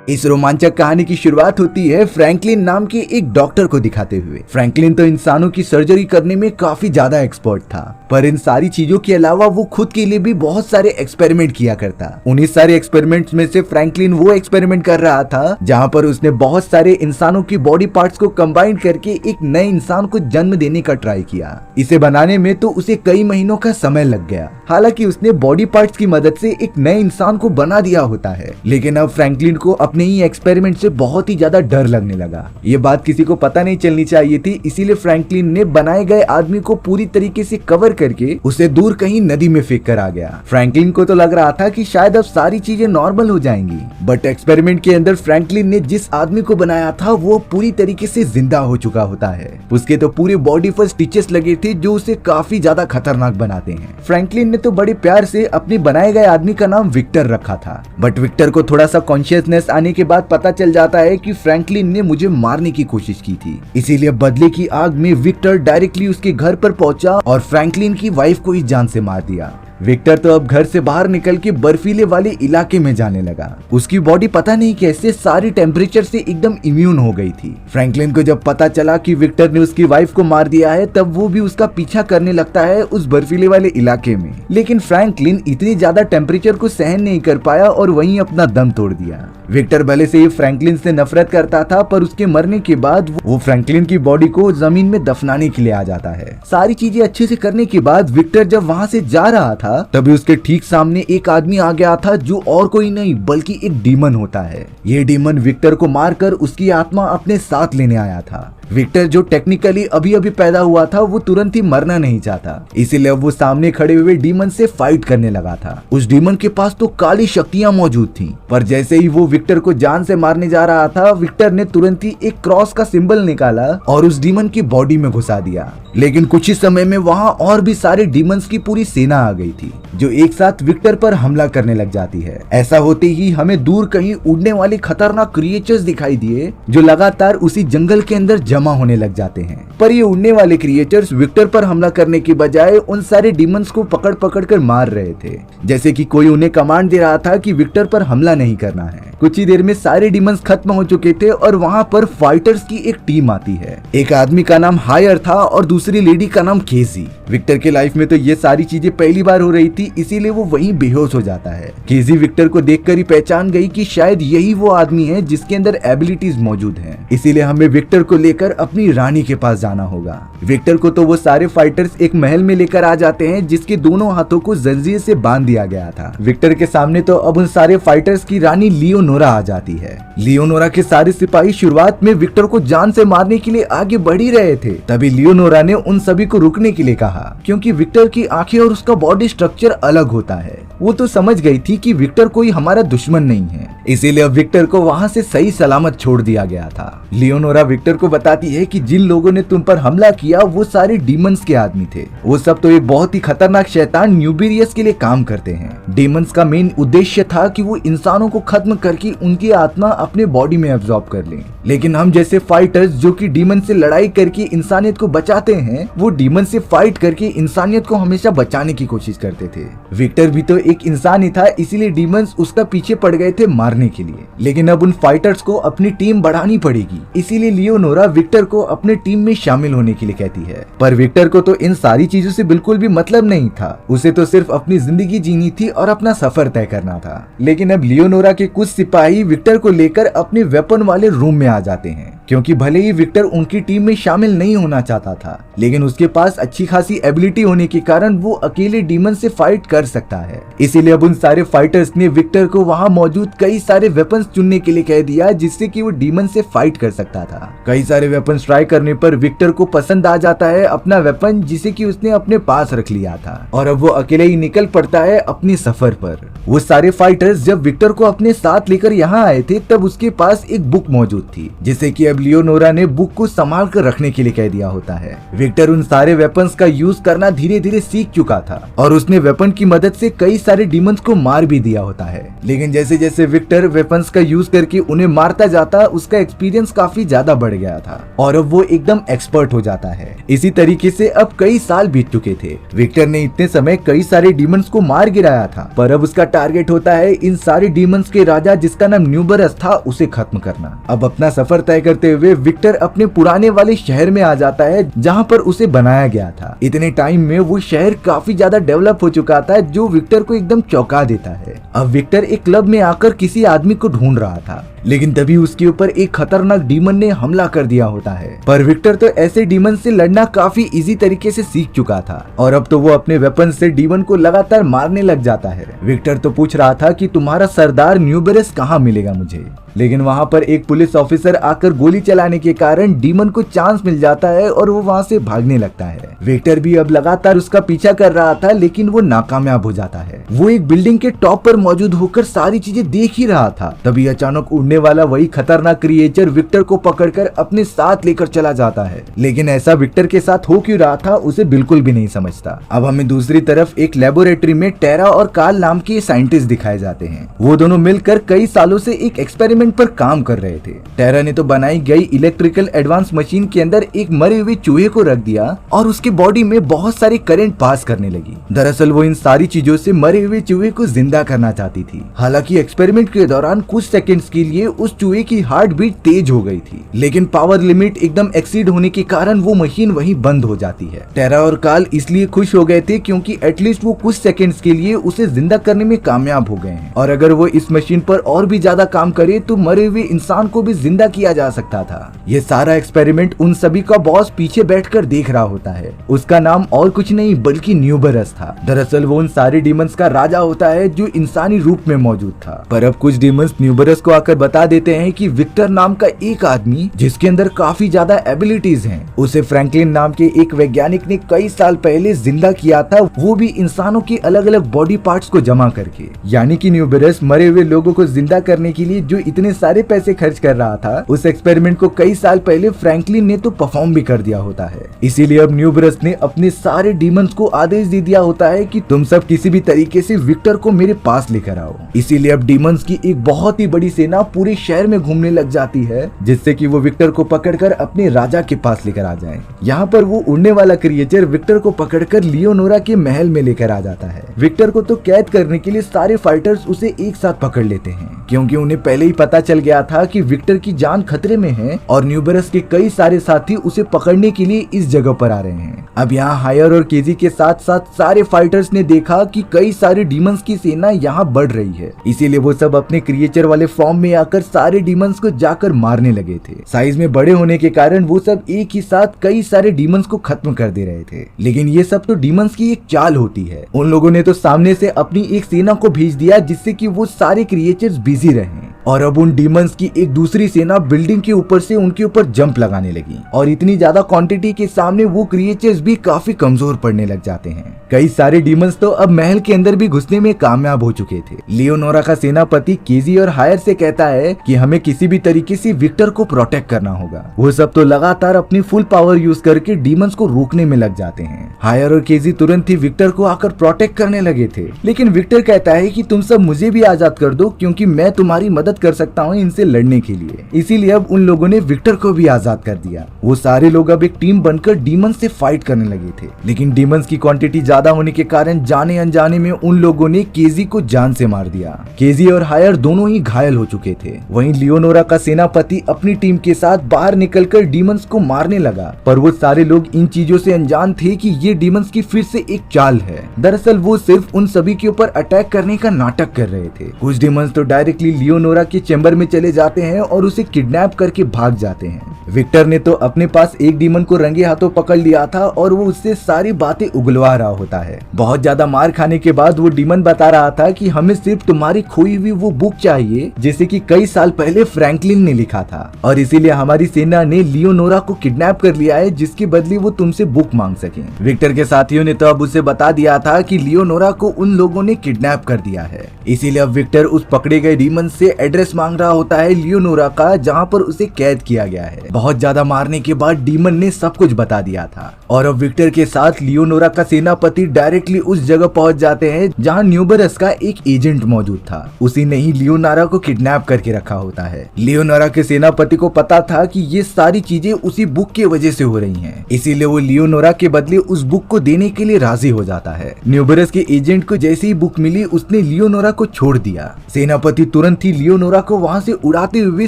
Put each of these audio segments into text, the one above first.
इस रोमांचक कहानी की शुरुआत होती है फ्रैंकलिन नाम के एक डॉक्टर को दिखाते हुए। फ्रैंकलिन तो इंसानों की सर्जरी करने में काफी ज्यादा एक्सपर्ट था, पर इन सारी चीजों के अलावा वो खुद के लिए भी बहुत सारे एक्सपेरिमेंट किया करता। उन्हीं सारे एक्सपेरिमेंट्स में से फ्रैंकलिन वो एक्सपेरिमेंट कर रहा था जहाँ पर उसने बहुत सारे इंसानों की बॉडी पार्ट्स को कंबाइन करके एक नए इंसान को जन्म देने का ट्राई किया। इसे बनाने में तो उसे कई महीनों का समय लग गया। हालांकि उसने बॉडी पार्ट्स की मदद से एक नए इंसान को बना दिया होता है, लेकिन अब फ्रैंकलिन को अपने ही एक्सपेरिमेंट से बहुत ही ज्यादा डर लगने लगा। ये बात किसी को पता नहीं चलनी चाहिए थी, इसीलिए फ्रैंकलिन ने बनाए गए आदमी को पूरी तरीके से कवर करके उसे दूर कहीं नदी में फेंक कर आ गया। फ्रैंकलिन को तो लग रहा था कि शायद अब सारी चीजें नॉर्मल हो जाएंगी, बट एक्सपेरिमेंट के अंदर फ्रैंकलिन ने जिस आदमी को बनाया था वो पूरी तरीके से जिंदा हो चुका होता है। उसके तो पूरी बॉडी पर स्टिचेस लगे थे जो उसे काफी ज्यादा खतरनाक बनाते हैं। फ्रैंकलिन ने तो बड़े प्यार से अपने बनाए गए आदमी का नाम विक्टर रखा था, बट विक्टर को थोड़ा सा कॉन्शियसनेस आने के बाद पता चल जाता है कि फ्रैंकलिन ने मुझे मारने की कोशिश की थी। इसीलिए बदले की आग में विक्टर डायरेक्टली उसके घर पर पहुंचा और फ्रैंकलिन की वाइफ को ही जान से मार दिया। विक्टर तो अब घर से बाहर निकल के बर्फीले वाले इलाके में जाने लगा। उसकी बॉडी पता नहीं कैसे सारी टेम्परेचर से एकदम इम्यून हो गई थी। फ्रैंकलिन को जब पता चला कि विक्टर ने उसकी वाइफ को मार दिया है, तब वो भी उसका पीछा करने लगता है उस बर्फीले वाले इलाके में। लेकिन फ्रैंकलिन इतनी ज्यादा टेम्परेचर को सहन नहीं कर पाया और वहीं अपना दम तोड़ दिया। विक्टर भले से ही फ्रैंकलिन से नफरत करता था, पर उसके मरने के बाद वो फ्रैंकलिन की बॉडी को जमीन में दफनाने के लिए आ जाता है। सारी चीजें अच्छे से करने के बाद विक्टर जब वहाँ से जा रहा था, तभी उसके ठीक सामने एक आदमी आ गया था जो और कोई नहीं बल्कि एक डीमन होता है। ये डीमन विक्टर को मारकर उसकी आत्मा अपने साथ लेने आया था। विक्टर जो टेक्निकली अभी अभी पैदा हुआ था, वो तुरंत ही मरना नहीं चाहता, इसीलिए वो सामने खड़े हुए डीमन से फाइट करने लगा था। उस डीमन के पास तो काली शक्तियां मौजूद थीं, पर जैसे ही वो विक्टर को जान से मारने जा रहा था, विक्टर ने तुरंत ही एक क्रॉस का सिंबल निकाला और उस डीमन की बॉडी में घुसा दिया। लेकिन कुछ ही समय में वहाँ और भी सारे डीमंस की पूरी सेना आ गई थी, जो एक साथ विक्टर पर हमला करने लग जाती है। ऐसा होते ही हमें दूर कहीं उड़ने वाले खतरनाक क्रिएचर्स दिखाई दिए, जो लगातार उसी जंगल के अंदर जमा होने लग जाते हैं। पर ये उड़ने वाले क्रिएचर्स विक्टर पर हमला करने के बजाय उन सारे डीमंस को पकड़ पकड़ कर मार रहे थे, जैसे कि कोई उन्हें कमांड दे रहा था कि विक्टर पर हमला नहीं करना है। कुछ ही देर में सारे डीमंस खत्म हो चुके थे और वहाँ पर फाइटर्स की एक टीम आती है। एक आदमी का नाम हायर था और दूसरी लेडी का नाम केजी। विक्टर के लाइफ में तो ये सारी चीजें पहली बार हो रही थी, इसीलिए वो वहीं बेहोश हो जाता है। केजी विक्टर को देखकर ही पहचान गई कि शायद यही वो आदमी है जिसके अंदर एबिलिटीज मौजूद हैं, इसीलिए हमें विक्टर को लेकर अपनी रानी के पास जाना होगा। विक्टर को तो वो सारे फाइटर्स एक महल में लेकर आ जाते हैं, जिसके दोनों हाथों को जंजीर से बांध दिया गया था। विक्टर के सामने तो अब उन सारे फाइटर्स की रानी लियोनोरा आ जाती है। लियोनोरा के सारे सिपाही शुरुआत में विक्टर को जान से मारने के लिए आगे बढ़ ही रहे थे, तभी लियोनोरा ने उन सभी को रुकने के लिए कहा, क्योंकि विक्टर की आंखें और उसका बॉडी स्ट्रक्चर अलग होता है। वो तो समझ गई थी कि विक्टर कोई हमारा दुश्मन नहीं है, इसीलिए अब विक्टर को वहाँ से सही सलामत छोड़ दिया गया था। लियोनोरा विक्टर को बताती है कि जिन लोगों ने तुम पर हमला किया वो सारे डीमंस के आदमी थे। वो सब तो एक बहुत ही खतरनाक शैतान न्यूबिरियस के लिए काम करते हैं। डीमंस का मेन उद्देश्य था कि वो इंसानों को खत्म करके उनकी आत्मा अपने बॉडी में एब्जॉर्ब कर लें, लेकिन हम जैसे फाइटर्स जो कि डीमन से लड़ाई करके इंसानियत को बचाते हैं, वो डीमन से फाइट करके इंसानियत को हमेशा बचाने की कोशिश करते थे। विक्टर भी तो एक इंसान ही था, इसीलिए डीमंस उसका पीछे पड़ गए थे मारने के लिए। लेकिन अब उन फाइटर्स को अपनी टीम बढ़ानी पड़ेगी, इसीलिए लियोनोरा विक्टर को अपने टीम में शामिल होने के लिए कहती है। पर विक्टर को तो इन सारी चीजों से बिल्कुल भी मतलब नहीं था, उसे तो सिर्फ अपनी जिंदगी जीनी थी और अपना सफर तय करना था। लेकिन अब लियोनोरा के कुछ सिपाही विक्टर को लेकर अपने वेपन वाले रूम में आ जाते हैं, क्योंकि भले ही विक्टर उनकी टीम में शामिल नहीं होना चाहता था, लेकिन उसके पास अच्छी खासी एबिलिटी होने के कारण वो अकेले डीमन से फाइट कर सकता है। इसीलिए अब उन सारे फाइटर्स ने विक्टर को वहाँ मौजूद कई सारे वेपन्स चुनने के लिए कह दिया, जिससे कि वो डीमन से फाइट कर सकता था। कई सारे वेपन्स ट्राई करने पर विक्टर को पसंद आ जाता है अपना वेपन, जिसे कि उसने अपने पास रख लिया था, और अब वो अकेले ही निकल पड़ता है अपने सफर पर। वो सारे फाइटर्स जब विक्टर को अपने साथ लेकर यहाँ आए थे, तब उसके पास एक बुक मौजूद थी, जिसे कि अब लियोनोरा ने बुक को संभाल कर रखने के लिए कह दिया होता है। विक्टर उन सारे वेपन्स का यूज करना धीरे धीरे सीख चुका था और उसने वेपन की मदद से कई सारे डीमंस को मार भी दिया होता है। लेकिन जैसे जैसे विक्टर वेपन्स का यूज करके उन्हें मारता जाता, उसका एक्सपीरियंस काफी ज्यादा बढ़ गया था और अब वो एकदम एक्सपर्ट हो जाता है। इसी तरीके से अब कई साल बीत चुके थे। विक्टर ने इतने समय कई सारे डीमंस को मार गिराया था, पर अब उसका टारगेट होता है इन सारे डीमंस के राजा जिसका नाम न्यूबरस था उसे खत्म करना। अब अपना सफर तय करते हुए विक्टर अपने पुराने वाले शहर में आ जाता है जहाँ पर उसे बनाया गया था। इतने टाइम में वो शहर काफी ज्यादा डेवलप हो चुका था जो विक्टर को एकदम चौंका देता है। अब विक्टर एक क्लब में आकर किसी आदमी को ढूंढ रहा था, लेकिन तभी उसके ऊपर एक खतरनाक डीमन ने हमला कर दिया होता है। पर विक्टर तो ऐसे डीमन से लड़ना काफी इजी तरीके से सीख चुका था और अब तो वो अपने वेपन से डीमन को लगातार मारने लग जाता है। विक्टर तो पूछ रहा था कि तुम्हारा सरदार न्यूबरस कहाँ मिलेगा मुझे, लेकिन वहाँ पर एक पुलिस ऑफिसर आकर गोली चलाने के कारण डीमन को चांस मिल जाता है और वो वहाँ से भागने लगता है। विक्टर भी अब लगातार उसका पीछा कर रहा था, लेकिन वो नाकामयाब हो जाता है। वो एक बिल्डिंग के टॉप पर मौजूद होकर सारी चीजें देख ही रहा था, तभी अचानक उड़ने वाला वही खतरनाक क्रिएचर विक्टर को पकड़कर अपने साथ लेकर चला जाता है। लेकिन ऐसा विक्टर के साथ हो क्यों रहा था उसे बिल्कुल भी नहीं समझता। अब हमें दूसरी तरफ एक लेबोरेटरी में टेरा और कार्ल नाम के साइंटिस्ट दिखाए जाते हैं। वो दोनों मिलकर कई सालों से एक एक्सपेरिमेंट पर काम कर रहे थे। टेरा ने तो बनाई गई इलेक्ट्रिकल एडवांस मशीन के अंदर एक मरे हुए चूहे को रख दिया और उसके बॉडी में बहुत सारे करंट पास करने लगी। दरअसल वो इन सारी चीजों से मरे हुए चूहे को जिंदा करना चाहती थी। हालांकि एक्सपेरिमेंट के दौरान कुछ सेकंड्स के लिए उस चूहे की हार्ट बीट तेज हो गई थी, लेकिन पावर लिमिट एकदम एक्सीड होने के कारण वो मशीन वहीं बंद हो जाती है। टेरा और कार्ल इसलिए खुश हो गए थे क्योंकि एटलीस्ट वो कुछ सेकंड्स के लिए उसे जिंदा करने में कामयाब हो गए हैं और अगर वो इस मशीन पर और भी ज्यादा काम करे तो मरे हुए इंसान को भी जिंदा किया जा सकता था। ये सारा एक्सपेरिमेंट उन सभी का बॉस पीछे बैठकर देख रहा होता है। उसका नाम और कुछ नहीं बल्कि न्यूबरस था। दरअसल वो उन सारे डीमंस का राजा होता है जो इंसानी रूप में मौजूद था। पर अब कुछ डीमंस न्यूबरस को आकर बता देते हैं कि विक्टर नाम का एक आदमी जिसके अंदर काफी ज्यादा एबिलिटीज हैं, उसे फ्रैंकलिन नाम के एक वैज्ञानिक ने कई साल पहले जिंदा किया था, वो भी इंसानों के अलग अलग बॉडी पार्ट्स को जमा करके। यानी कि न्यूबरस मरे हुए लोगों को जिंदा करने के लिए जो इतने सारे पैसे खर्च कर रहा था, उस एक्सपेरिमेंट को कई साल पहले फ्रैंकलिन ने तो परफॉर्म भी कर दिया होता है। इसीलिए अब न्यूबरस ने अपने सारे डीमंस को आदेश दे दिया होता है कि तुम सब किसी भी तरीके से विक्टर को मेरे पास लेकर आओ। इसीलिए अब डीमंस की एक बहुत ही बड़ी सेना पूरे शहर में घूमने लग जाती है, जिससे कि वो विक्टर को पकड़कर अपने राजा के पास लेकर आ जाए। यहाँ पर वो उड़ने वाला क्रिएचर विक्टर को पकड़कर लियोनोरा के महल में लेकर आ जाता है। विक्टर को तो कैद करने के लिए सारे फाइटर्स उसे एक साथ पकड़ लेते हैं, क्योंकि उन्हें पहले ही पता चल गया था कि विक्टर की जान खतरे में है और न्यूबरस के कई सारे साथी उसे पकड़ने के लिए इस जगह पर आ रहे हैं। अब यहाँ हायर और केजी के साथ साथ सारे फाइटर्स ने देखा कि कई सारे डीमंस की सेना यहाँ बढ़ रही है, इसीलिए वो सब अपने क्रिएचर वाले फॉर्म में आकर सारे डीमंस को जाकर मारने लगे थे। साइज में बड़े होने के कारण वो सब एक ही साथ कई सारे डीमंस को खत्म कर दे रहे थे, लेकिन ये सब तो डीमंस की एक चाल होती है। उन लोगों ने तो सामने से अपनी एक सेना को भेज दिया जिससे कि वो सारे क्रिएचर्स बिजी रहे और अब उन डीमंस की एक दूसरी सेना बिल्डिंग के ऊपर से उनके ऊपर जंप लगाने लगी और इतनी ज्यादा क्वांटिटी के सामने वो क्रिएचर्स भी काफी कमजोर पड़ने लग जाते हैं। कई सारे डीमंस तो अब महल के अंदर भी घुसने में कामयाब हो चुके थे। लियोनोरा का सेनापति केजी और हायर से कहता है कि हमें किसी भी तरीके से विक्टर को प्रोटेक्ट करना होगा। वो सब तो लगातार अपनी फुल पावर यूज करके डीमंस को रोकने में लग जाते हैं। हायर और केजी तुरंत ही विक्टर को आकर प्रोटेक्ट करने लगे थे, लेकिन विक्टर कहता है कि तुम सब मुझे भी आजाद कर दो क्योंकि मैं तुम्हारी मदद कर सकता हूँ इनसे लड़ने के लिए। इसीलिए अब उन लोगों ने विक्टर को भी आजाद कर दिया। वो सारे लोग अब एक टीम बनकर डीमंस से फाइट करने लगे थे, लेकिन डीमंस की क्वांटिटी ज्यादा होने के कारण जाने अनजाने में उन लोगों ने केजी को जान से मार दिया। केजी और हायर दोनों ही घायल हो चुके थे। वहीं लियोनोरा का सेनापति अपनी टीम के साथ बाहर निकलकर डीमंस को मारने लगा, पर वो सारे लोग इन चीजों से अनजान थे कि ये डीमंस की फिर से एक चाल है। दरअसल वो सिर्फ उन सभी के ऊपर अटैक करने का नाटक कर रहे थे। कुछ डीमंस तो डायरेक्टली लियोनोरा के चैम्बर में चले जाते हैं और उसे किडनैप करके भाग जाते हैं। विक्टर ने तो अपने पास एक डीमन को रंगे हाथों पकड़ लिया था और वो उससे सारी बातें उगलवा रहा होता है। बहुत ज्यादा मार खाने के बाद वो डीमन बता रहा था कि हमें सिर्फ तुम्हारी खोई हुई वो बुक चाहिए जिसे कि कई साल पहले फ्रैंकलिन ने लिखा था, और इसीलिए हमारी सेना ने लियोनोरा को किडनैप कर लिया है जिसके बदले वो तुमसे बुक मांग सके। विक्टर के साथियों ने तो अब उसे बता दिया था कि लियोनोरा को उन लोगों ने किडनैप कर दिया है, इसीलिए अब विक्टर उस पकड़े गए डीमन से एड्रेस मांग रहा होता है लियोनोरा का, जहाँ पर उसे कैद किया गया है। बहुत ज्यादा मारने के बाद डीमन ने सब कुछ बता दिया था और अब विक्टर के साथ लियोनोरा का सेनापति डायरेक्टली उस जगह पहुंच जाते हैं जहां न्यूबरस का एक एजेंट मौजूद था। उसी ने ही लियोनोरा को किडनैप करके रखा होता है। लियोनोरा के सेनापति को पता था कि ये सारी चीजें उसी बुक की वजह से हो रही हैं, इसीलिए वो लियोनोरा के बदले उस बुक को देने के लिए राजी हो जाता है। न्यूबरस के एजेंट को जैसे ही बुक मिली उसने लियोनोरा को छोड़ दिया। सेनापति तुरंत ही लियोनोरा को वहाँ से उड़ाते हुए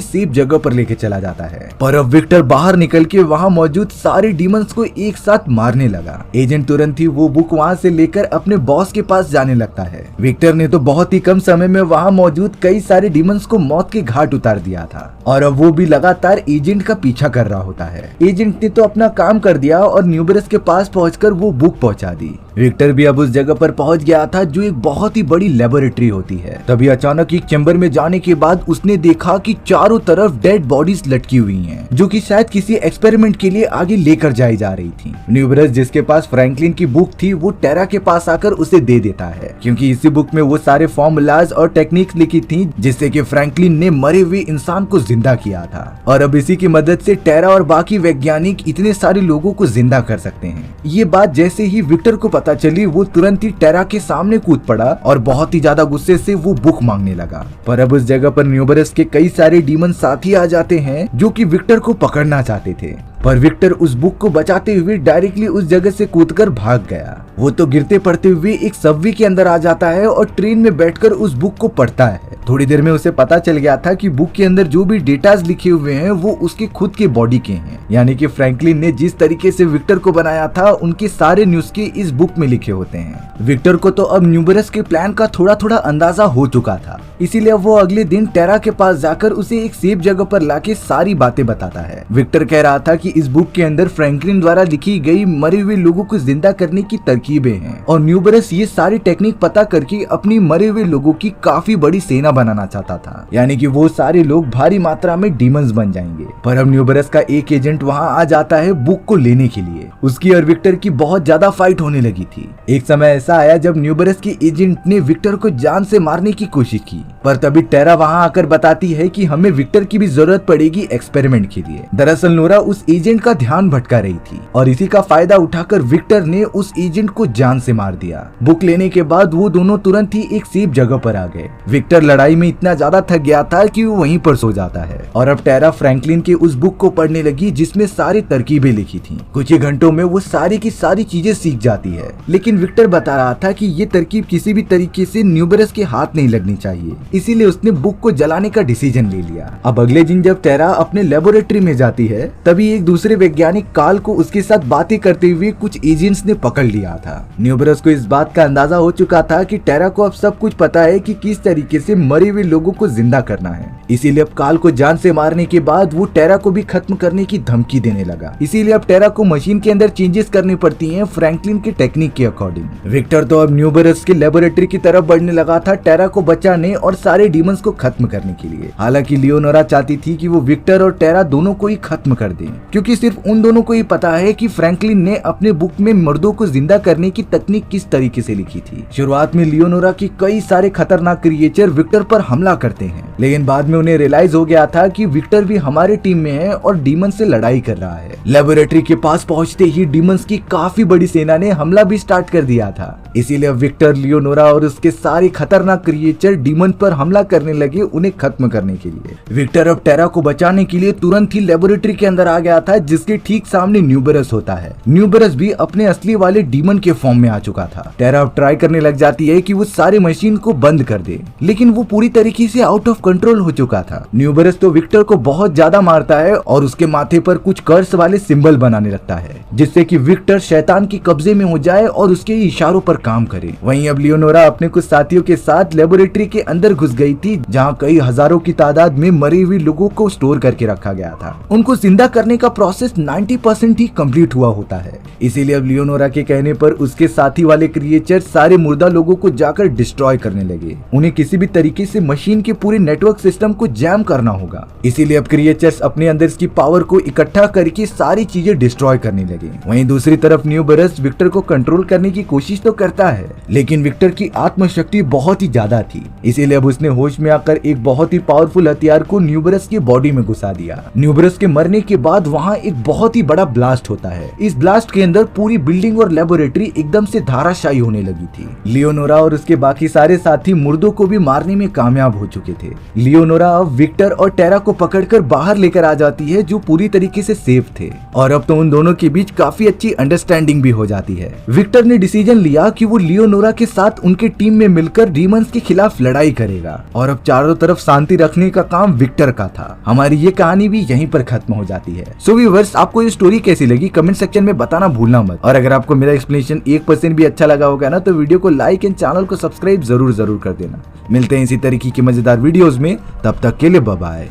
सेफ जगह पर लेके चला जाता है, पर अब विक्टर बाहर निकल के वहाँ मौजूद सारे डीमंस को एक साथ मारने लगा। एजेंट तुरंत ही वो बुक वहाँ से लेकर अपने बॉस के पास जाने लगता है। विक्टर ने तो बहुत ही कम समय में वहाँ मौजूद कई सारे डीमंस को मौत के घाट उतार दिया था और अब वो भी लगातार एजेंट का पीछा कर रहा होता है। एजेंट ने तो अपना काम कर दिया और न्यूबरस के पास पहुंचकर वो बुक पहुंचा दी। विक्टर भी अब उस जगह पर पहुंच गया था जो एक बहुत ही बड़ी लेबोरेटरी होती है। तभी अचानक एक चैम्बर में जाने के बाद उसने देखा कि चारों तरफ डेड बॉडीज लटकी हुई हैं, जो कि शायद किसी एक्सपेरिमेंट के लिए आगे लेकर जाई जा रही थी। न्यूबरस जिसके पास फ्रैंकलिन की बुक थी वो टेरा के पास आकर उसे दे देता है, क्योंकि इसी बुक में वो सारे फॉर्मूलाज और टेक्निक्स लिखी थी जिससे कि फ्रैंकलिन ने मरे हुए इंसान को जिंदा किया था, और अब इसी की मदद से टेरा और बाकी वैज्ञानिक इतने सारे लोगों को जिंदा कर सकते हैं। ये बात जैसे ही विक्टर को पता चली वो तुरंत ही टेरा के सामने कूद पड़ा और बहुत ही ज्यादा गुस्से से वो बुक मांगने लगा। पर अब उस जगह पर न्यूबरस के कई सारे डीमन साथी आ जाते हैं जो कि विक्टर को पकड़ना चाहते थे, पर विक्टर उस बुक को बचाते हुए डायरेक्टली उस जगह से कूदकर भाग गया। वो तो गिरते पड़ते हुए एक सबवे के अंदर आ जाता है और ट्रेन में बैठकर उस बुक को पढ़ता है। थोड़ी देर में उसे पता चल गया था कि बुक के अंदर जो भी डेटाज लिखे हुए हैं वो उसके खुद के बॉडी के हैं, यानी कि फ्रैंकलिन ने जिस तरीके से विक्टर को बनाया था उनके सारे नुस्खे इस बुक में लिखे होते हैं। विक्टर को तो अब न्यूबरस के प्लान का थोड़ा थोड़ा अंदाजा हो चुका था, इसीलिए वो अगले दिन टेरा के पास जाकर उसे एक सेफ जगह पर लाके सारी बातें बताता है। विक्टर कह रहा था कि इस बुक के अंदर फ्रैंकलिन द्वारा लिखी गई मरे हुए लोगों को जिंदा करने की तरकीबें हैं और न्यूबरस ये सारी टेक्निक पता करके अपनी मरे हुए लोगों की काफी बड़ी सेना बनाना चाहता था, यानी कि वो सारे लोग भारी मात्रा में डीमंस बन जाएंगे। पर अब न्यूबरस का एक एजेंट वहाँ आ जाता है बुक को लेने के लिए। उसकी और विक्टर की बहुत ज्यादा फाइट होने लगी थी। एक समय ऐसा आया जब न्यूबरस के एजेंट ने विक्टर को जान से मारने की कोशिश की, पर तभी टेरा वहाँ आकर बताती है कि हमें विक्टर की भी जरूरत पड़ेगी एक्सपेरिमेंट के लिए। दरअसल नोरा उस एजेंट का ध्यान भटका रही थी और इसी का फायदा उठाकर विक्टर ने उस एजेंट को जान से मार दिया। बुक लेने के बाद वो दोनों तुरंत ही एक सेफ जगह पर आ गए। विक्टर लड़ाई में इतना ज्यादा थक गया था कि वो वहीं पर सो जाता है और अब टेरा फ्रैंकलिन के उस बुक को पढ़ने लगी जिसमें सारी तरकीबें लिखी थी। कुछ ही घंटों में वो सारी की सारी चीजें सीख जाती है, लेकिन विक्टर बता रहा था कि ये तरकीब किसी भी तरीके से न्यूबरस के हाथ नहीं लगनी चाहिए, इसीलिए उसने बुक को जलाने का डिसीजन ले लिया। अब अगले दिन जब टेरा अपने लेबोरेटरी में जाती है तभी एक दूसरे वैज्ञानिक काल को उसके साथ बातें करते हुए कुछ एजेंट्स ने पकड़ लिया था। न्यूबरस को इस बात का अंदाजा हो चुका था कि टेरा को अब सब कुछ पता है कि किस तरीके से मरे हुए लोगों को जिंदा करना है, इसीलिए अब काल को जान से मारने के बाद वो टेरा को भी खत्म करने की धमकी देने लगा। इसीलिए अब टेरा को मशीन के अंदर चेंजेस करनी पड़ती हैं फ्रैंकलिन के टेक्निक के अकॉर्डिंग। विक्टर तो अब न्यूबरस के लेबोरेटरी की तरफ बढ़ने लगा था टेरा को बचाने और सारे डीमंस को खत्म करने के लिए। हालांकि लियोनोरा चाहती थी कि वो विक्टर और टेरा दोनों को ही खत्म कर दें, क्योंकि सिर्फ उन दोनों को ही पता है कि फ्रैंकलिन ने अपने बुक में मर्दों को जिंदा करने की तकनीक किस तरीके से लिखी थी। शुरुआत में लियोनोरा की कई सारे खतरनाक क्रिएचर विक्टर पर हमला करते हैं, लेकिन बाद में उन्हें रियलाइज हो गया था कि विक्टर भी हमारे टीम में है और डीमन से लड़ाई कर रहा है। लेबोरेटरी के पास पहुंचते ही डीमंस की काफी बड़ी सेना ने हमला भी स्टार्ट कर दिया था, इसीलिए विक्टर, लियोनोरा और उसके सारे खतरनाक क्रिएचर डीमन पर हमला करने लगे उन्हें खत्म करने के लिए। विक्टर अब टेरा को बचाने के लिए तुरंत ही लेबोरेटरी के अंदर आ गया था जिसके ठीक सामने न्यूबरस होता है। न्यूबरस भी अपने असली वाले डीमन के फॉर्म में आ चुका था। टेरा अब ट्राई करने लग जाती है कि वो सारे मशीन को बंद कर दे, लेकिन वो पूरी तरीके से आउट ऑफ कंट्रोल हो चुका था। न्यूबरस तो विक्टर को बहुत ज्यादा मारता है और उसके माथे पर कुछ कर्स वाले सिंबल बनाने लगता है, जिससे कि विक्टर शैतान के कब्जे में हो जाए और उसके इशारों पर काम करे। वहीं अब लियोनोरा अपने कुछ साथियों के साथ लेबोरेटरी के अंदर घुस गई थी, जहां कई हजारों की तादाद में मरे हुए लोगों को स्टोर करके रखा गया था। उनको जिंदा करने का प्रोसेस 90% ही कंप्लीट हुआ होता है। इसीलिए अब लियोनोरा के कहने पर उसके साथी वाले क्रिएचर सारे मुर्दा लोगों को जाकर डिस्ट्रॉय करने लगे। उन्हें किसी भी तरीके से मशीन के पूरे नेटवर्क सिस्टम को जैम करना होगा। इसीलिए अब क्रिएचर्स अपने अंदर की पावर को इकट्ठा करके सारी चीजें डिस्ट्रॉय करने लगे। वहीं दूसरी तरफ न्यूबरस विक्टर को कंट्रोल करने की कोशिश तो करता है, लेकिन विक्टर की आत्मशक्ति बहुत ही ज्यादा थी। इसीलिए अब उसने होश में आकर एक बहुत ही पावरफुल हथियार को न्यूबरस की बॉडी में घुसा दिया। न्यूबरस के मरने के बाद वहाँ एक बहुत ही बड़ा ब्लास्ट होता है। इस ब्लास्ट के अंदर पूरी बिल्डिंग और लेबोरेटरी एकदम से धाराशायी होने लगी थी। लियोनोरा और उसके बाकी सारे साथी मुर्दों को भी मारने में कामयाब हो चुके थे। लियोनोरा अब विक्टर और टेरा को पकड़कर बाहर लेकर आ जाती है, जो पूरी तरीके से सेफ थे, और अब तो उन दोनों के बीच काफी अच्छी अंडरस्टैंडिंग भी हो जाती है। विक्टर ने डिसीजन लिया कि वो लियोनोरा के साथ उनके टीम में मिलकर डीमंस के खिलाफ लड़ाई करेगा, और अब चारों तरफ शांति रखने का काम विक्टर का था। हमारी ये कहानी भी यहीं पर खत्म हो जाती है। सो व्यूअर्स, आपको ये स्टोरी कैसी लगी कमेंट सेक्शन में बताना भूलना मत, और अगर आपको मेरा एक्सप्लेनेशन 1% भी अच्छा लगा होगा ना, तो वीडियो को लाइक एंड चैनल को सब्सक्राइब जरूर कर देना। मिलते हैं इसी तरीके की मजेदार वीडियोस में, तब तक के लिए बाय बाय।